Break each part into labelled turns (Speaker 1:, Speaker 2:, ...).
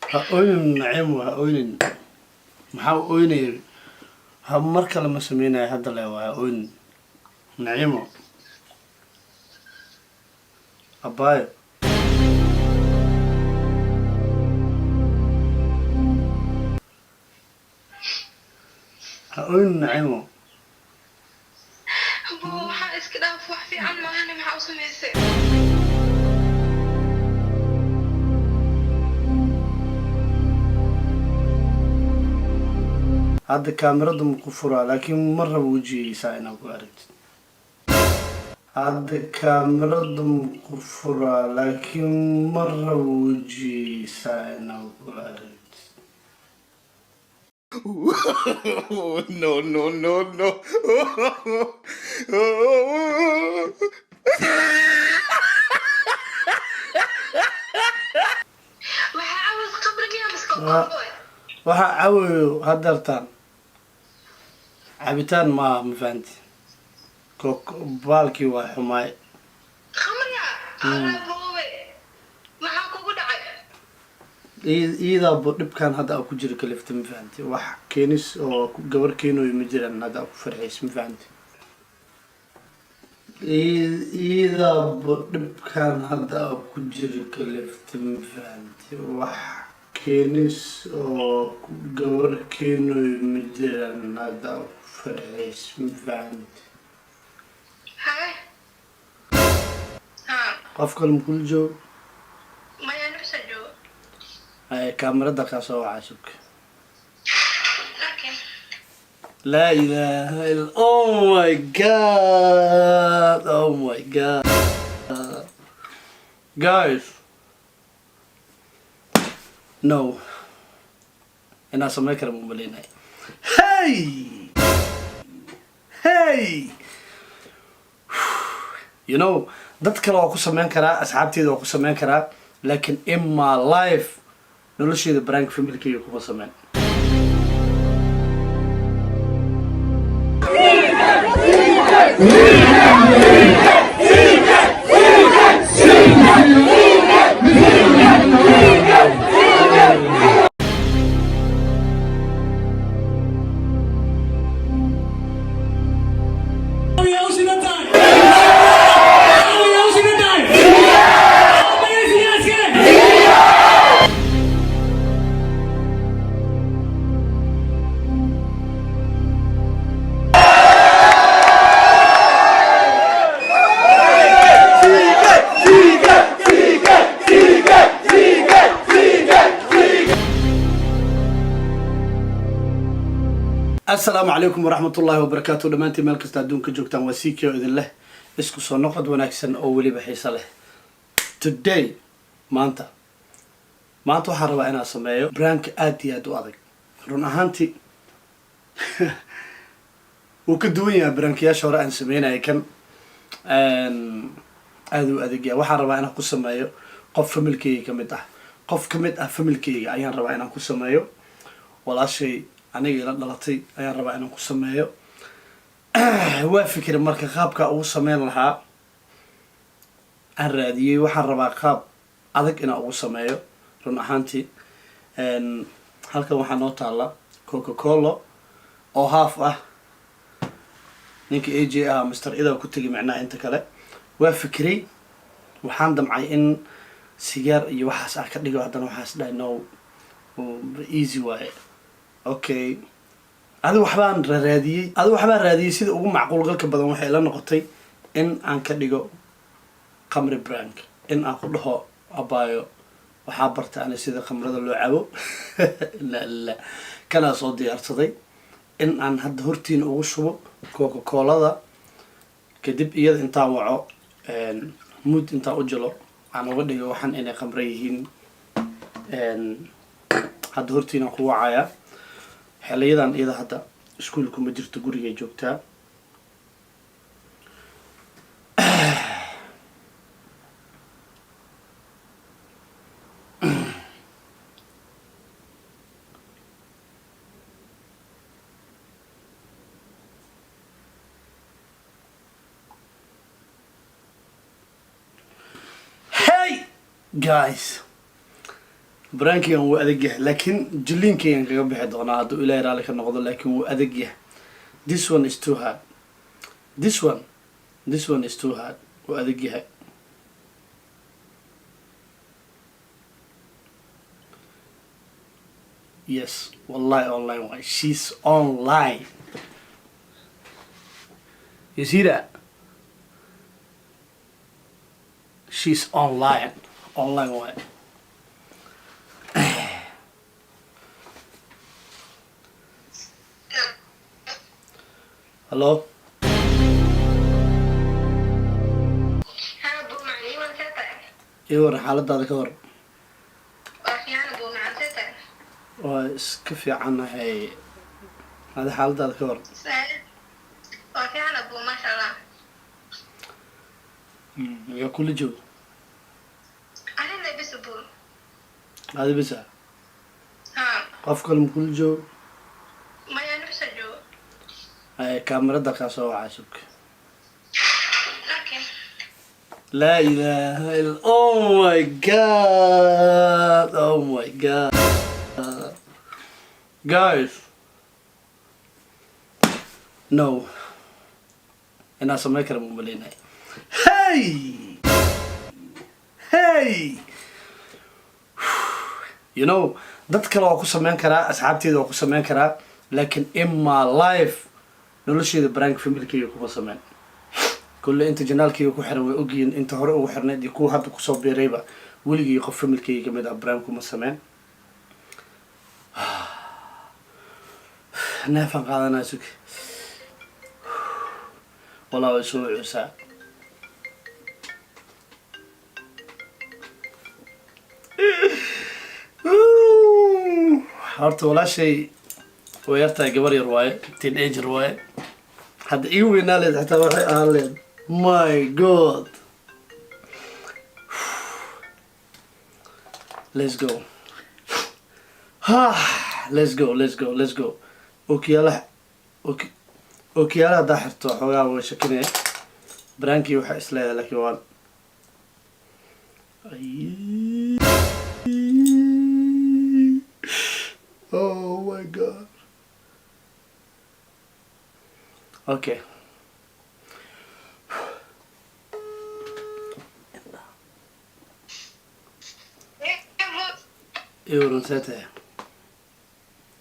Speaker 1: هقول نعم وهقول محاول هم لما سمينا هذا اللي هقول نعيمه أباي هقول نعيمه
Speaker 2: هو حائس كده فوح في عن ما هني محاوسة ميسي
Speaker 1: هذا كاميرا مقفورة لكن مرة وجهي ساينا وقارد هذا كاميرا مقفورة لكن مرة وجهي ساينا وقارد
Speaker 3: No, no, no, no.
Speaker 2: وحاوس قبرك يا مسكوك
Speaker 1: waxaa caawiyo hadeertaan cabitaan maaha ma fahanti baalkii waa xumaay
Speaker 2: خمر يا أنا بوبي ما حاكو دعي
Speaker 1: iidaa bo dhibkan hadda aa ku jira kalifta ma fahanti wax keenis oo gabar keenooyo ma jiraan hadda aa ku farxiis ma fahanti iidaa bo dhibkan hadda aa ku jira kalifta ma fahanti wax keenis oo gabar keenooyo ma jiraan hadda aa ku farxiis ma fahanti
Speaker 2: هاي ها
Speaker 1: qof kale ma kula joogo
Speaker 2: ما ينفس الجو
Speaker 1: kaamirada kaa soo wacaa subka
Speaker 2: لكن
Speaker 1: لا إله إلا Oh my god Oh my god Guys No inaa samey kara mumaleynay Hey Hey You know dad kale waa ku sameyn karaa asxaabteeda waa ku sameyn karaa laakiin in my life nolosheeda brank familkeyga kuma sameyn السلام عليكم ورحمة الله وبركاته دمانتي مeel kasta adduunka joogtaan waa CK oo idin leh isku soo noqod wanaagsan oo weliba xiiso leh today maanta waxaan rabaa inaan sameeyo brank aad iyo aad u adag run ahaantii wuu ka duwan yahay brankiyaasha hore aan sameynayay kan aad u adag yahay waxaan rabaa inaan ku sameeyo qof familkeyga ka mid ah familkeyga ayaan rabaa inaan ku sameeyo walaashay aniga ila dhalatay ayaan rabaa inaan ku sameeyo waa fikir marka qaabka ugu sameyn lahaa aan raadiyey waxaan rabaa qaab adag inaan ugu sameeyo run ahaantii halkan waxaa noo taala Coca-Cola oo half ah ninka AJ ah Mr. Ida ku tagi macnaa inta kale waa fikiray waxaan damcay in sigaar iyo waxaas ah ka dhigo haddana waxaas dhahay no easy waaye okay adu waxbaan raadiyey sida ugu macquulgalka badan waxay la noqotay in aan ka dhigo khamri brank in aan ku dhaho abaayo waxaa barta ana sida khamrada loo cabo la kana soo diyaarsaday in aan hadda hortiina ugu shubo Coca-Colada kadib iyada intaan waco mood intaan u jilo aan uga dhigo waxaan inay khamro yihiin hadda hortiina ku wacaya xiliyadan iyada hadda iskuulku ma jirto guriga joogtaa Hey guys برانكي هو أدقيه لكن جلينكي يعني قبل حد أنا هذا إلى رالك النقطة لكن هو أدقيه. This one is too hard. This one is too hard. وأدقيه. Yes, والله online. She's online. You see that? She's online. Online way. Hello?
Speaker 2: ها أبو معني وأنت تاك.
Speaker 1: إيوه حالة هذا كور.
Speaker 2: وأحيانا أبو معني تاك.
Speaker 1: وكيف عنها هي هذا حالة هذا كور.
Speaker 2: سهل. وأحيانا أبو ما شاء الله.
Speaker 1: يا كل جو.
Speaker 2: أنا لبس أبو.
Speaker 1: هذا بس.
Speaker 2: ها.
Speaker 1: قفكم كل جو.
Speaker 2: ما ينفس جو.
Speaker 1: كاميرا دقة سوا عاشوك.
Speaker 2: أوكي.
Speaker 1: لا إله إلا Oh my god. Oh my god. Guys. No. أنا سمعك رمو بلينا. Hey. Hey. You know dad kale oo ku sameyn karaa asxaabteeda oo ku sameyn karaa laakiin in my life nolosheeda brank familkeyga kuma sameyn kulle inta janaalkeyga ku xiran way ogyihiin inta hore ugu xirneed iyo kuwa hadda kusoo biirayba weligii qof familkeyga kamid ah brank kuma sameyn neefan qaadanaa sug walaa way soo cuusaa horta walaashay way yartahay gabar yar waaye teenager waaye hadda ii weynaa leed xataa waxay ahaan leed my god let's go let's go ookiyaalaha haddaa xirto xoogaa way shakinaya branki waxaa isleedahay laakiin waan oh my god okay يورون ساتة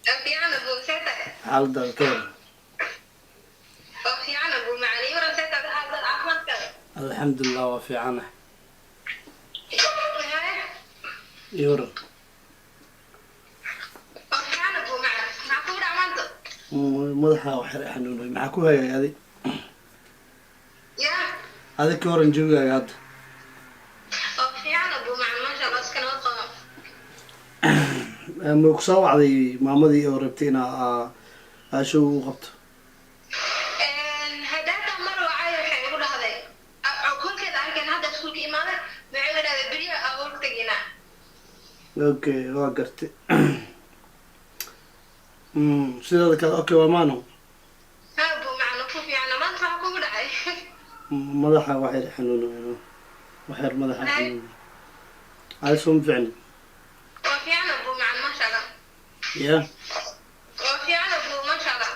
Speaker 2: أحيانا أبو ستة.
Speaker 1: حالة الكون
Speaker 2: أحيانا أبو معني ورا ستة هذا الأحمر كذا.
Speaker 1: الحمد لله وفي عنه يورون
Speaker 2: أحيانا أبو معني معقول عملته.
Speaker 1: مدحها وحرق حنوني معكو هاي هذه
Speaker 2: يا.
Speaker 1: هذا كورن جوجا قاعد
Speaker 2: أحيانا أبو معني ما شاء الله سكن القام.
Speaker 1: مكسو عادي مامدي أو ربتينا أشو غبط
Speaker 2: هداك مرة عايز يقول هذا أكون كذا لكن هذا سوق إيمانه معي هذا بريء أو تجينا.
Speaker 1: أوكي واقرت سيدا كذا أوكي ومانو
Speaker 2: ها أبو معني كوفي أنا ما أنصح أقول عاي.
Speaker 1: مدحها وحير حنوني وحير مدحها حنوني هذا سوم فعلا
Speaker 2: وأحيانا أبو معني ما شاء الله.
Speaker 1: يا
Speaker 2: وأحيانا أبو ما شاء الله.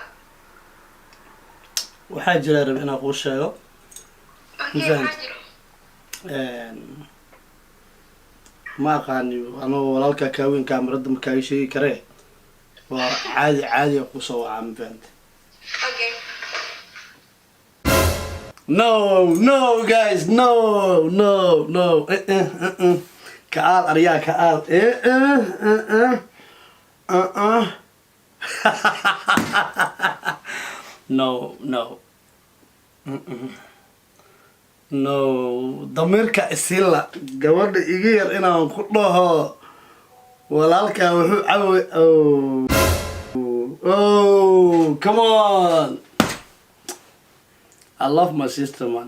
Speaker 1: waxaa jira rab inaan kuu sheego
Speaker 2: أوكي حاجر.
Speaker 1: ma aqaani anoo walaalkaa kaaweyn kaamirada makaaga sheegi karee waa caadi kusoo wacaa ma fahanta
Speaker 2: أوكي.
Speaker 1: no guys no kaal aryaa kaal no no damirka isila gabadha iga yar inaan ku dhaho walaalkaa wuxuu caaway oh come on I love my sister man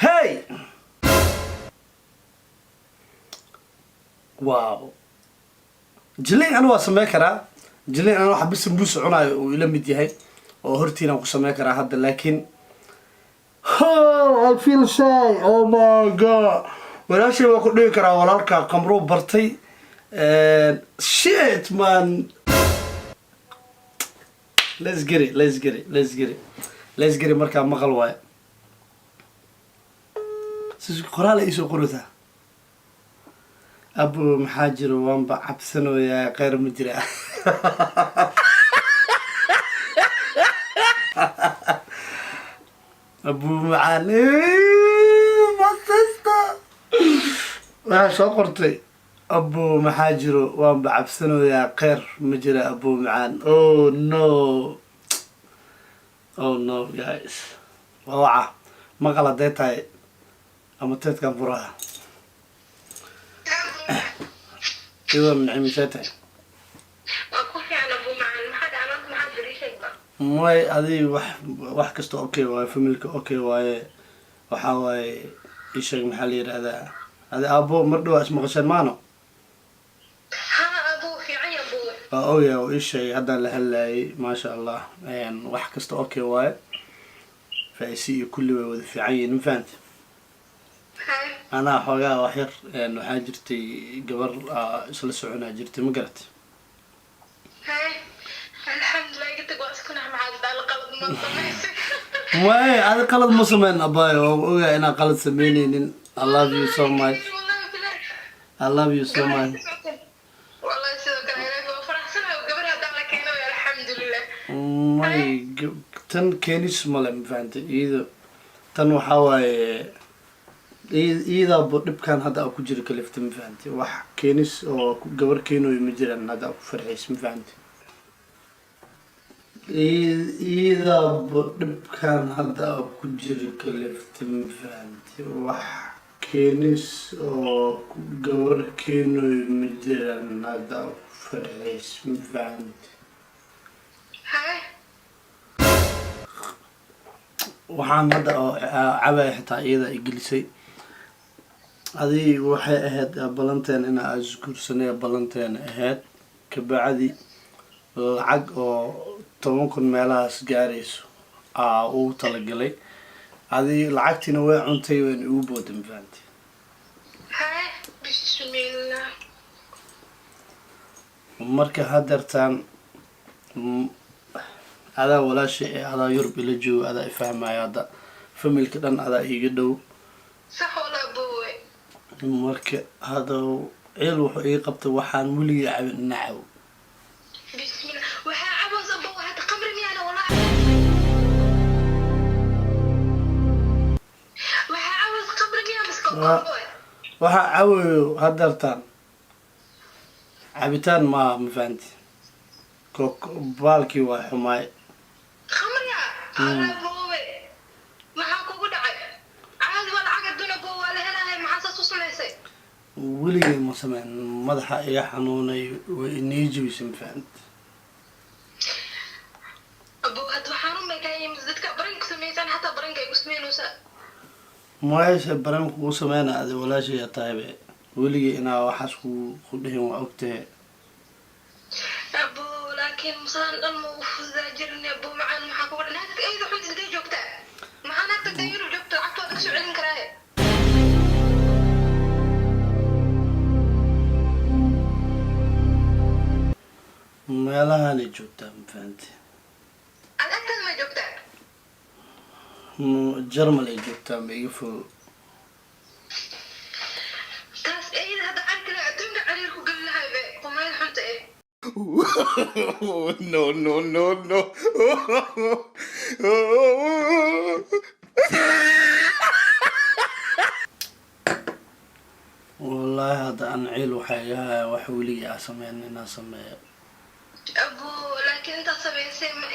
Speaker 1: hey wow jilin anu waa samey karaa jilin anu waxa bisan buu soconayo uu ila mid yahay oo hortiina ku samey karaa hadda laakiin oh I feel shy oh my god walaashay waa ku dhigi karaa walaalka qamro bartay shit man. Let's get it markaa maqal waaye qoraal ay soo qorata abu maxaa jiro waanba cabsanayaa qeyr ma jira abu macaan waxaa soo qortay abu maxaa jiro waanba cabsanayaa qeyr ma jira abu macaan. Oh no guys wawaca maqal hadday tahay ama teedkan furaha iwa minacimisaa tahay may adi wax kasta okay waaye familka okay waaye waxaa waaye isheeg maxaa la yidhahdaa adi aabo mar dhawaa ismaqasheen maano waa ogyahay oo isheegay haddaan la hadlayay maasha allah wax kasta okay waaye faisi iyo kulli way wada fiican yihiin ma fahamti anaa xoogaa wax yar waxaa jirtay gabar isla soconaa jirtay ma garatay way adi qalad ma sameyn abaayo oo ogaa inaan qalad sameyneynin. I love you so much. may tan keenis male ma fahantay iyada tan waxaa waaye iidaabo dhibkan hadda a ku jira kalifta ma fahantay wax keenis oo gabar keenooyo ma jiraan hadda a ku farxays ma fahantay iidaabo dhibkan hadda a ku jira kalifta ma fahantay wax keenis oo gabar keenooyo ma jiraan hadda a ku farxays ma fahantay waxaan hadda oo cabaya xitaa iyada i gelisay adii waxay ahayd balanteen inaa isguursanay balanteena ahayd kabacdi lacag oo 10,000 meelahaas gaarayso ugu talagalay adii lacagtiina way cuntay waan igu booda ma fahantay marka hadeertaan adaa walaashay ee adaa Yurub ila joogo adaa ifahmaya hadda familka dhan adaa iga dhow marka hada ceel wuxuu iga qabtay waxaan weligii cabin nacaw waxaa cawayo hadeertaan cabitaan ma fahanti baalkii waa xumaay weligay ma sameyn madaxa iga xanuunay way inii jabisay ma fahanti maayse baranka uu sameyna adi walaashaya tahaybe weligay inaa waxaas ku dhihin waa ogtahe meelahanay joogtaa ma fahanti jarmal ay joogtaa ma iga fogo
Speaker 3: no.
Speaker 1: والله هذا أنا عيل وحياة وحولي أسمعني الناس ما
Speaker 2: أبو لكن أنت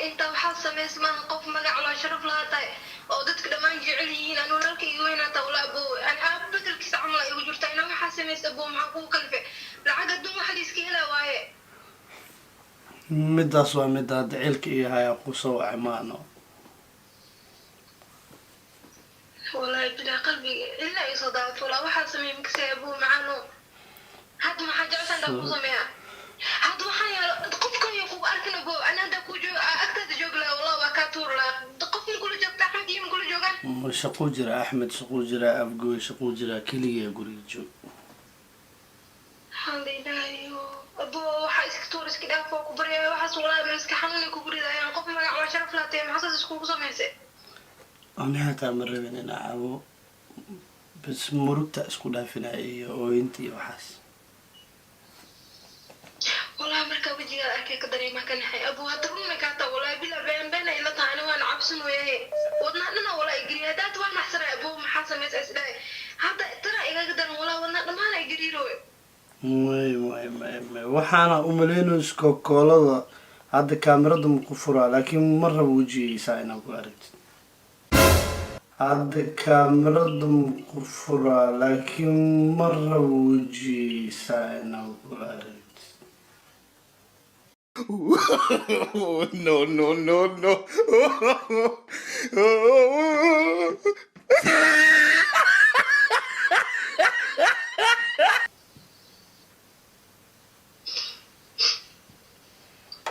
Speaker 2: أنت وحال سميس ما نقف مقع على شرف لها طيب أو دتك دمان جعليين أنو لك يوين تولى أبو أنا أبدك الكيس عمله يوجرت أنا ما حاسميس أبو معقول كلفه لعقد دون واحد يسكيله واي
Speaker 1: مداس ومداد عيلك إياها قصو عمانو
Speaker 2: والله بلا قلبي إلا يصدقت ولا واحد سمي مكسي أبو معانو هاد ما حاجة عشان دابو سميها هاد وحيا قفكم يقوب أركن أبو أنا داكو جو أكتد جوغلا والله وكاتور لا قفكم كل جوغ تحمد tiim kula joogaan
Speaker 1: shaquu jira Axmed, shaquu jira Afgooy, shaquu jira keliya guriga joog.
Speaker 2: Alhamdulillah. Abo waxa iska tuur iska dhaafo ku baryaa waxa walaal iska xanuun ku buridayaan qof magac waa sharaf laatay maxaa isku sameysay
Speaker 1: Ani hata marabin in aabo bas murugta isku dhaafinay iyo ooyintii waxaas.
Speaker 2: والله مركب وجهي أكيد قدري ما كان حي أبو هترون كاتا ولا بلا بين إلا تاني وأنا عبسن وياه ودنا ولا يجري هذا وانا أحسن أبو محاسن مسألة هذا ترى إذا قدر ولا ودنا ما أنا يجري روي
Speaker 1: ما waxaana u maleynaa iska koolada hadda kaamirada ma ku furaa laakiin marra wajigiisa inaan ku aragtid hadda kaamirada ma ku furaa laakiin marra wajigiisa inaan ku aragtid
Speaker 3: No, no, no, no.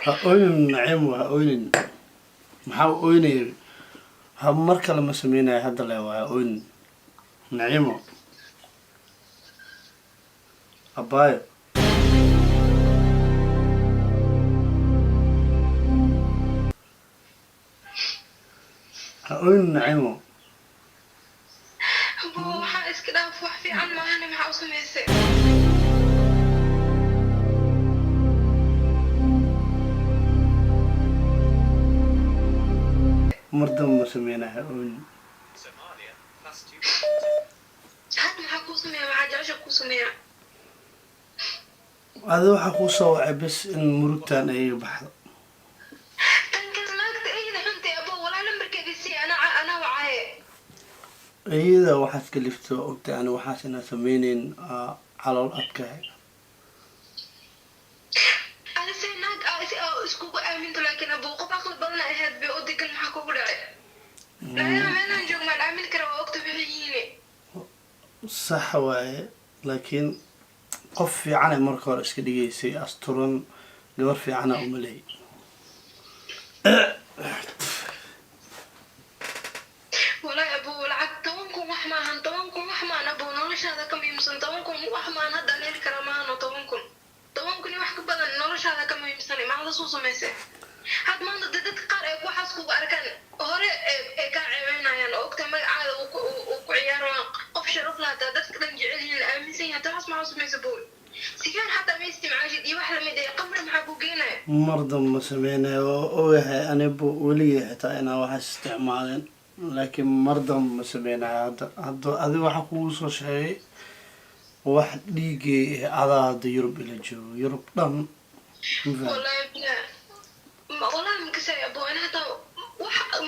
Speaker 1: ha ooyin nacim ha ooyin maxaa ooynay ha mar kale ma sameynay hadda le waa ooyin nacimo abaayo ha ooyin nacimo
Speaker 2: أبو waxa iska dhaaf wax fiican ma ahna maxaa u sameysay
Speaker 1: mardan ma sameynay ha ooyin
Speaker 2: had maxaa ku sameeyaa waxa jecesha ku sameeyaa
Speaker 1: ada waxaa kuu soo wacay bas in murugtaan ay baxdo
Speaker 2: tan kale naagta ayda xuntay Abu walaa lambarkeedii si ana wacay
Speaker 1: iyada waxaad ka liftay oo ogtay ani waxaas inaan sameynayn calool adkahay
Speaker 2: أنا سيناك اسكوكو آمنت لكن أبو قبعة بدنا أهد بأودي كل محاكو بدعي لا أنا ما ننجو ما العمل كرا وقت بحييني
Speaker 1: sax waaye laakiin qof fiican ay marka hore iska dhigaysay asturan gabar fiicana uma leey
Speaker 2: ولا أبو العد توانكم وحمان توانكم وحمان أبو نولش هذا كم يمسن توانكم وحمان هذا نيل كرمان توانكم يوحك بدن نولش هذا كم يمسن ما هذا صوص ميسي هاد ما ضدت قارئ وحاسكو أركان هوري كان عيوينا يعني وقت ما عاد وكعيار قف شرف لا تدت كده جعلي الأمسين هذا حس ما حس ميسي بول سكان حتى ميستي معاشي دي واحدة ميدي قمر محبوقينه
Speaker 1: mardan ma sameynay oo ogahay anibu weligay xitaa inaa waxaas isticmaalin laakiin mardan ma sameynay hadda adi waxa kugu soo sheegay wax dhiigay adaa hadda yurub ila joogo yurub dhan
Speaker 2: والله بلا والله مكسر يا أبو أنا هذا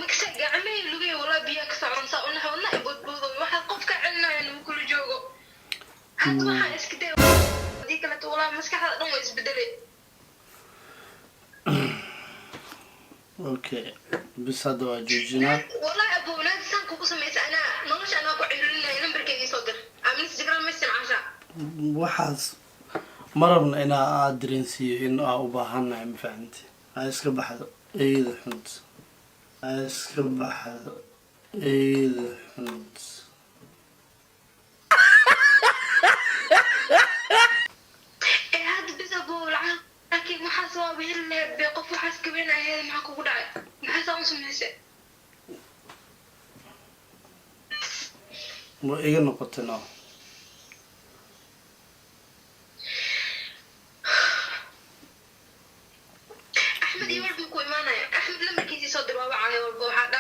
Speaker 2: مكسر قاعمي لقي والله بياك سعون سأقول نحو والله يبود بوضو واحد قف كعنا يعني كل جوجو هذا ما حاس كده ديك لا والله مسك هذا نوع يسبدلي
Speaker 1: okay bis hadda waa joojinaa
Speaker 2: والله أبو نادي سانكو قسم يس أنا نولش أنا أبو عيرنا نمبر كي يصدر عامل إنستغرام مسين عشان
Speaker 1: waxaas ma rabna inaa aad dareensiiyo in aa u baahannahay ma fahamti ha iska baxdo eeyada xunt ha iska baxdo eeyada xunt
Speaker 2: إيه هذا بس أبو العام لكن ما حاسوا به اللي بيقف حاس كبيرنا هذا معكو قدعي ما حاسوا مسلم هسه
Speaker 1: ma iga noqotay noo
Speaker 2: أحمد يورد مكو إيمانا أحمد لما كيسي صدر وابا على وربو حدا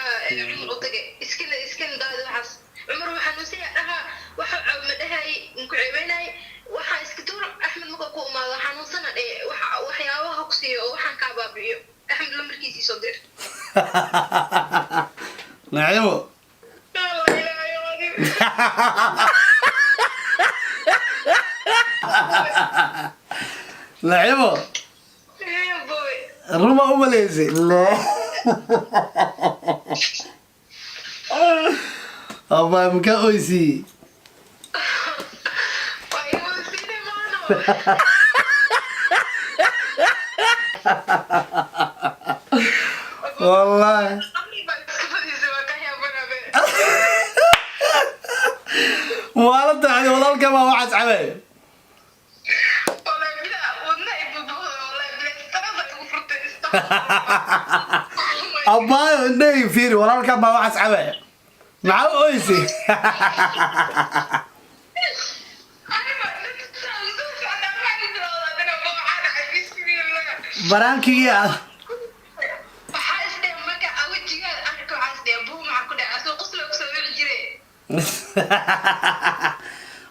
Speaker 2: عمر أطقي إسكن داد وحاس عمر وحنوسي أها وحا مدهاي مكو عيبيناي وحا إسكتور أحمد مكو كو ماذا حنوصنا وحياوها كسيو وحا كابابيو أحمد لما كيسي صدر
Speaker 1: nacimo
Speaker 2: لا إله إلا الله
Speaker 1: nacimo
Speaker 2: يا بوي
Speaker 1: ruma u malaysay la abaa maka oysi
Speaker 2: وأيوة سيدي مانو
Speaker 1: wallahi
Speaker 2: أمي بس كفدي سوا كهيا بنا
Speaker 1: ولا تعالي ولا الكما واحد عمي
Speaker 2: والله بلا والله بابا والله بلا استغفر وفرت
Speaker 1: أباي إني فيري ولا الكما واحد عمي مع أويسي برانكي يا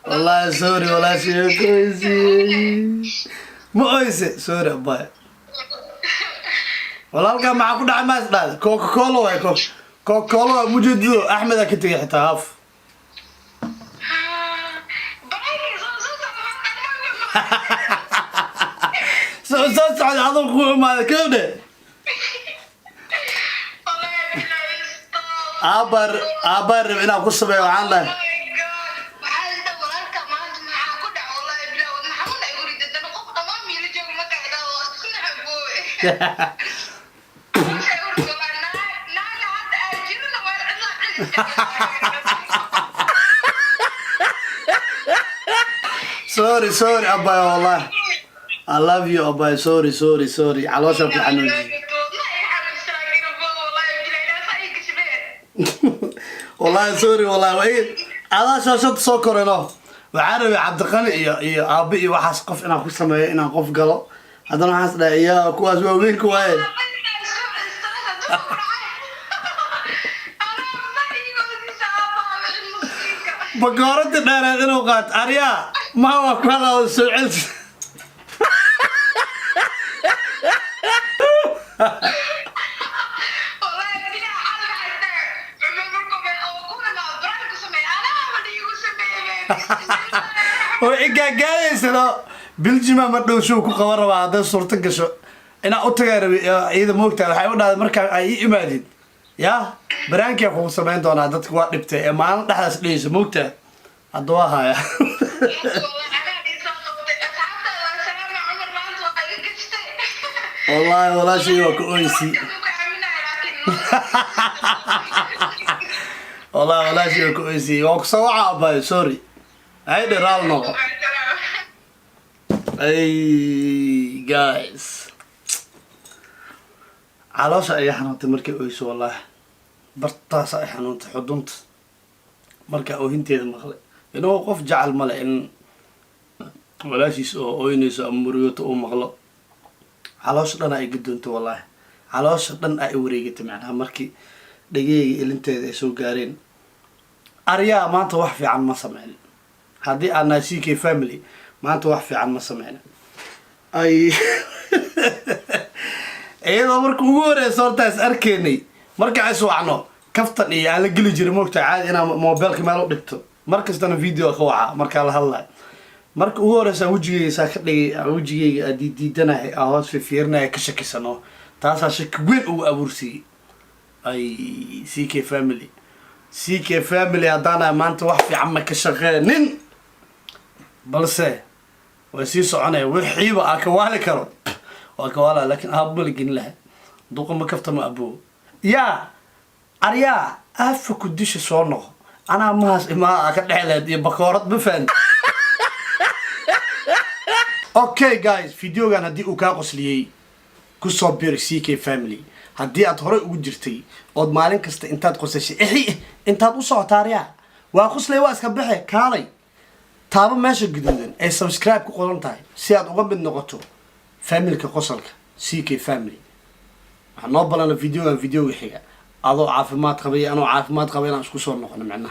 Speaker 1: والله سوري ولا شيء كويسي مو كويسي سوري أباي والله الكما معكم دعماس لا كوكا كولا ويا كوكا كولا موجود أحمد أكتي حتى هاف صوت على عظم خوي ما كده أبر أنا قصة بيوعان له sorry أباي والله I love you أباي sorry علوشك الحنوجي والله سوري والله وإيه هذا شاشة سكر هنا وعربي عبد الغني يا أبي وحاس قف أنا خص ما أنا قف قلق هذا أنا حاس لا يا كواز وين كواز بقارنت أنا ذنوقات أريا ما هو كذا وسعيد وإيجا جالس لا بلجما ما دوشوا كقوارا بعد صورة قشة أنا أتغير إذا موقتها الحيوان هذا مركب أي إمادين يا برانكي أخو سمين دون هذا تقوى نبتة ما أنا لحظة ليش موقتها الدواها يا والله ولا شيء كويسي والله ولا شيء كويسي وكسوعة أباي سوري هيدا رالنا أي جايز علاش أي حنوت مركي أويس والله برطاس أي حنوت حضنت مركي أوهنتي هذا مخلي إنه وقف جعل ملأ ولا شيء أوينيس أموريوت أو مخلي علاش دنا أي قدنت والله علاش دنا أي وريجت معناها مركي دقيقة اللي أنت سو قارين أريا ما أنت وحفي عن ما سمعني هذه أنا سيكي فاميلي ما أنت وحفي عن ما سمعنا أي إذا مركو غوري صورتاس أركيني مركا أسوأ عنه كفتني على قلي جري موقتا عادي أنا موبايلك ما لو دكتو مركز أنا فيديو أخوعة مركا الله الله مركو غوري سا وجهي ساكتلي وجهي ديدنا أهوس في فيرنا كشكي سنو تاسا شك وين أو أبورسي أي سيكي فاميلي هدانا ما أنت وحفي عمك شغالين بلسه ويسيسو عنه وحيبه أكوالي كرو وأكوالا لكن أبو لقين له دوقا ما كفت ما أبوه يا أريا أفك الدش صورنه أنا ما أكد على دي بكورات بفن أوكي جايز فيديو كان هدي أكاقص لي كصبر سيكي فاميلي هدي أطهر وجرتي أود مالين كست أنت تقصش إيه أنت توصل تاريا وأقص لي واسك بحه كاري تابع ماشي جديداً أي سبسكرايب كقولن تاعي سياد أقبل نقطه فاميلي كقصلك سيكي فاميلي هنوبل أنا فيديو يحيى أضو عافمات قبي أنا عافمات قبي أنا أشكو صور نقول معنا